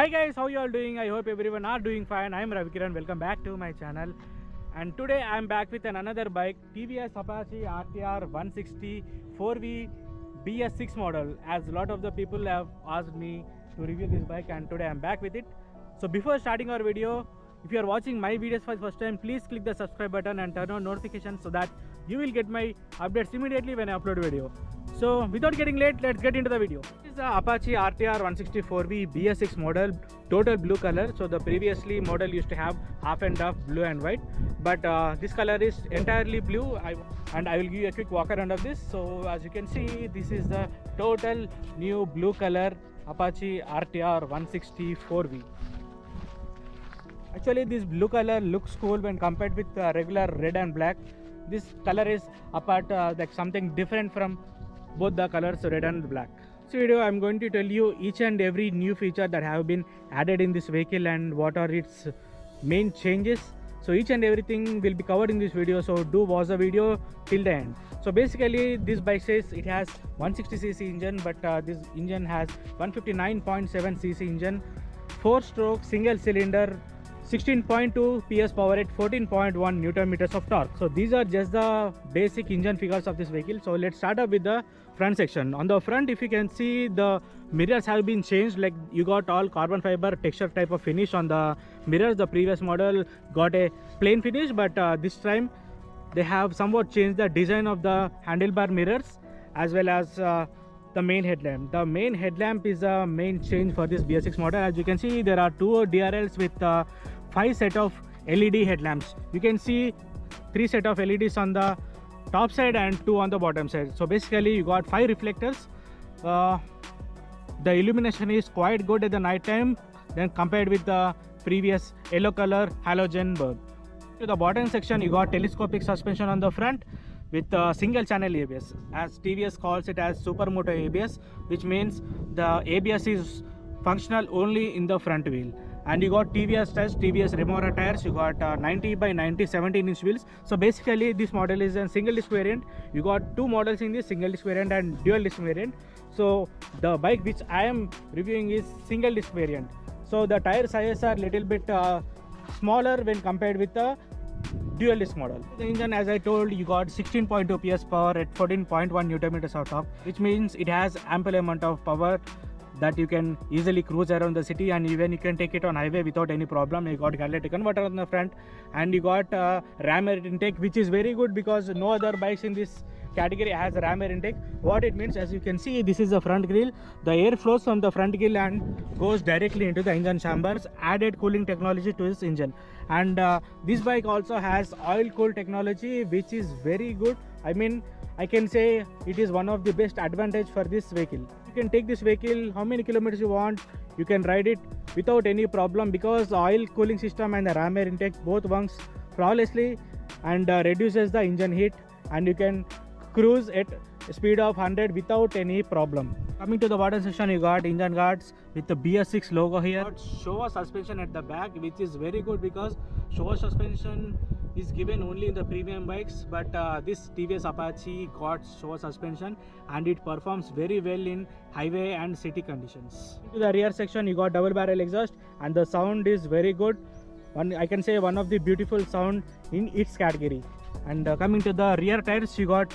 Hi guys, how you all doing? I hope everyone are doing fine. I am Ravikiran. Welcome back to my channel. And today I am back with another bike, TVS Apache RTR 160 4V BS6 model. As a lot of the people have asked me to review this bike, and today I am back with it. So before starting our video, if you are watching my videos for the first time, please click the subscribe button and turn on notifications so that you will get my updates immediately when I upload a video. So without getting late, let's get into the video. This is the Apache RTR 160 4V BS6 model, total blue color. So the previously model used to have half and half blue and white, but this color is entirely blue. And I will give you a quick walk around of this. So as you can see, this is the total new blue color Apache RTR 160 4V. Actually, this blue color looks cool when compared with regular red and black. This color is apart like something different from both the colors red and black. In this video, I am going to tell you each and every new feature that have been added in this vehicle and what are its main changes. So each and everything will be covered in this video, so do watch the video till the end. So basically, this bike says it has 160cc engine, but this engine has 159.7cc engine, 4-stroke single cylinder, 16.2 PS power at 14.1 Newton meters of torque. So these are just the basic engine figures of this vehicle. So let's start up with the front section. On the front, if you can see, the mirrors have been changed. Like you got all carbon fiber texture type of finish on the mirrors. The previous model got a plain finish, but this time they have somewhat changed the design of the handlebar mirrors as well as the main headlamp. The main headlamp is the main change for this BS6 model. As you can see, there are two DRLs with 5 set of LED headlamps. You can see 3 set of LEDs on the top side and 2 on the bottom side. So basically you got 5 reflectors. The illumination is quite good at the night time then compared with the previous yellow color halogen bulb. To the bottom section, you got telescopic suspension on the front with single channel ABS, as TVS calls it as Supermoto ABS, which means the ABS is functional only in the front wheel. And you got TVS tires, TVS Remora tires. You got 90 by 90 17-inch wheels. So basically this model is a single disc variant. You got 2 models in this, single disc variant and dual disc variant. So the bike which I am reviewing is single disc variant. So the tire sizes are little bit smaller when compared with the dual disc model. The engine, as I told, you got 16.2 PS power at 14.1 Newton meters of torque, which means it has ample amount of power that you can easily cruise around the city, and even you can take it on highway without any problem. You got catalytic converter on the front, and you got ram air intake, which is very good because no other bikes in this category has a ram air intake. What it means, as you can see, this is the front grille. The air flows from the front grille and goes directly into the engine chambers. Added cooling technology to this engine, and this bike also has oil cool technology, which is very good. I mean, I can say it is one of the best advantage for this vehicle. You can take this vehicle how many kilometers you want. You can ride it without any problem because the oil cooling system and the ram air intake both works flawlessly and reduces the engine heat, and you can cruise at a speed of 100 without any problem. Coming to the bottom section, you got engine guards with the BS6 logo here. Showa suspension at the back, which is very good because Showa suspension is given only in the premium bikes, but this TVS Apache got Showa suspension and it performs very well in highway and city conditions. To the rear section, you got double barrel exhaust and the sound is very good. I can say one of the beautiful sound in its category. And coming to the rear tires, you got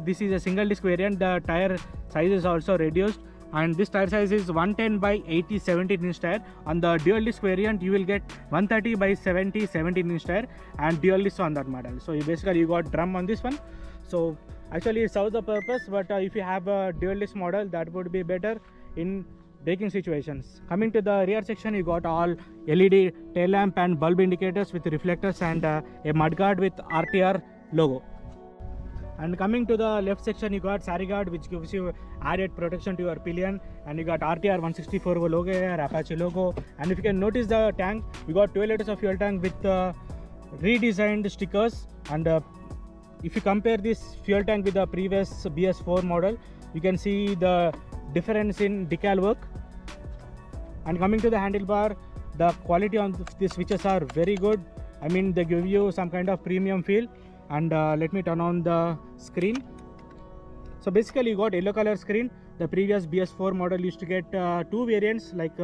this is a single disc variant. The tire size is also reduced, and this tire size is 110 by 80 17-inch tire. On the dual disc variant, you will get 130 by 70 17-inch tire and dual disc on that model. So you got drum on this one. So actually it serves the purpose, but if you have a dual disc model, that would be better in braking situations. Coming to the rear section, you got all LED tail lamp and bulb indicators with reflectors and a mudguard with RTR logo. And coming to the left section, you got Sarigard, which gives you added protection to your pillion, and you got RTR 164 logo here, Apache logo. And if you can notice the tank, you got 12 liters of fuel tank with redesigned stickers. And if you compare this fuel tank with the previous BS4 model, you can see the difference in decal work. And coming to the handlebar, the quality on the switches are very good. I mean, they give you some kind of premium feel. And let me turn on the screen. So basically you got yellow color screen. The previous BS4 model used to get 2 variants, like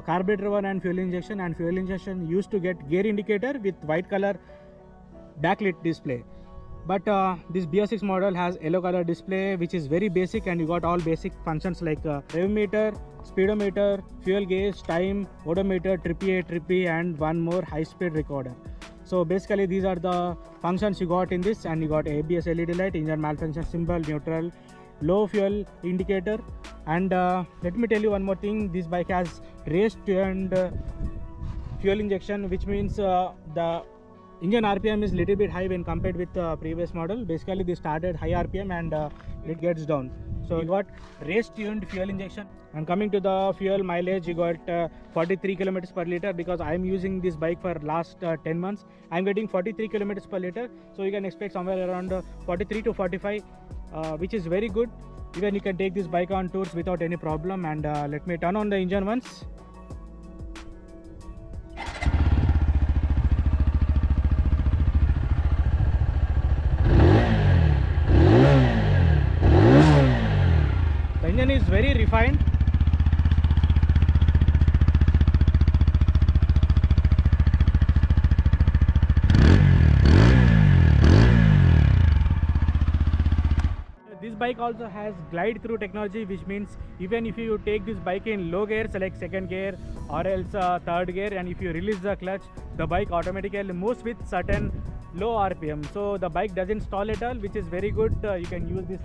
carburetor one and fuel injection, and fuel injection used to get gear indicator with white color backlit display. But this BS6 model has yellow color display, which is very basic, and you got all basic functions like rev meter, speedometer, fuel gauge, time, odometer, trip A, and one more high speed recorder. So basically these are the functions you got in this, and you got ABS LED light, engine malfunction symbol, neutral, low fuel indicator. And let me tell you one more thing, this bike has race tuned fuel injection, which means the engine RPM is little bit high when compared with the previous model. Basically they started high RPM and it gets down. So you got race tuned fuel injection. And coming to the fuel mileage, you got 43 kilometers per liter, because I am using this bike for last 10 months. I am getting 43 kilometers per liter, so you can expect somewhere around 43 to 45, which is very good. Even you can take this bike on tours without any problem. And let me turn on the engine once. The engine is very refined. This bike also has glide through technology, which means even if you take this bike in low gears like second gear or else third gear, and if you release the clutch, the bike automatically moves with certain low RPM. So the bike doesn't stall at all, which is very good. You can use this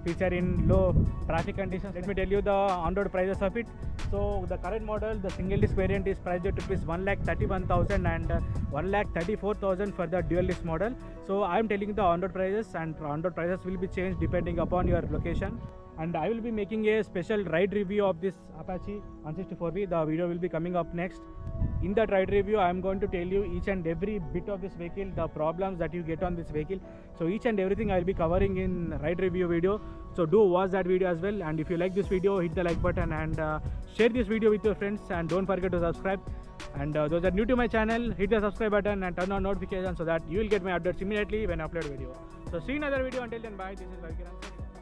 feature in low traffic conditions. Let me tell you the on-road prices of it. So the current model, the single disc variant, is priced at rupees 1,31,000 and 1,34,000 for the dual disc model. So I am telling you the on-road prices, and on-road prices will be changed depending upon your location. And I will be making a special ride review of this Apache 164V. The video will be coming up next. In that ride review, I am going to tell you each and every bit of this vehicle, the problems that you get on this vehicle. So each and everything I will be covering in ride review video. So do watch that video as well. And if you like this video, hit the like button and share this video with your friends. And don't forget to subscribe. And those that are new to my channel, hit the subscribe button and turn on notifications so that you will get my updates immediately when I upload video. So see you in another video. Until then, bye. This is Ravi Kiran.